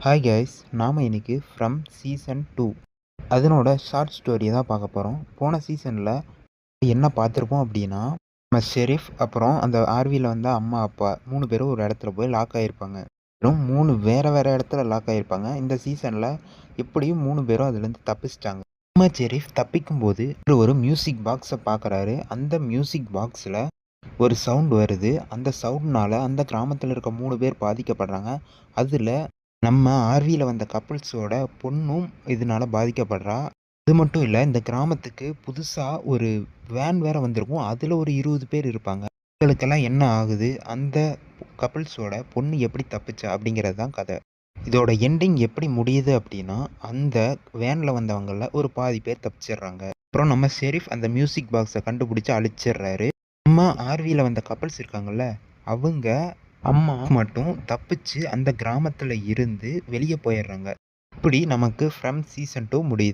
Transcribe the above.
Hi guys, நாம் இன்னைக்கு from season 2 அதனோட ஷார்ட் ஸ்டோரியை தான் பார்க்க போகிறோம். போன சீசனில் என்ன பார்த்துருப்போம் அப்படின்னா, நம்ம ஷெரீஃப் அப்புறம் அந்த ஆர்வியில் வந்த அம்மா அப்பா 3 பேரும் ஒரு இடத்துல போய் லாக் ஆகியிருப்பாங்க. வெறும் 3 வேறு இடத்துல லாக் ஆகியிருப்பாங்க. இந்த சீசனில் எப்படியும் 3 பேரும் அதுலேருந்து தப்பிச்சிட்டாங்க. நம்ம ஷெரீஃப் தப்பிக்கும்போது ஒரு மியூசிக் பாக்ஸை பார்க்குறாரு. அந்த மியூசிக் பாக்ஸில் ஒரு சவுண்ட் வருது. அந்த சவுண்ட்னால அந்த கிராமத்தில் இருக்க 3 பேர் பாதிக்கப்படுறாங்க. அதில் நம்ம ஆர்வியில் வந்த கப்புள்ஸோட பொண்ணும் இதனால பாதிக்கப்படுறா. அது மட்டும் இல்லை, இந்த கிராமத்துக்கு புதுசாக ஒரு வேன் வேற வந்திருக்கும். அதில் ஒரு 20 பேர் இருப்பாங்க. இவங்களுக்கெல்லாம் என்ன ஆகுது, அந்த கப்புள்ஸோட பொண்ணு எப்படி தப்பிச்சா அப்படிங்கிறது தான் கதை. இதோட எண்டிங் எப்படி முடியுது அப்படின்னா, அந்த வேனில் வந்தவங்களில் ஒரு பாதி பேர் தப்பிச்சிடுறாங்க. அப்புறம் நம்ம ஷெரீஃப் அந்த மியூசிக் பாக்ஸை கண்டுபிடிச்சி அழிச்சிடுறாரு. நம்ம ஆர்வியில் வந்த கப்புள்ஸ் இருக்காங்கல்ல, அவங்க அம்மா மட்டும் தப்பிச்சு அந்த கிராமத்தில் இருந்து வெளியே போயிடுறாங்க. இப்படி நமக்கு ஃப்ரம் சீசன் 2 முடியுது.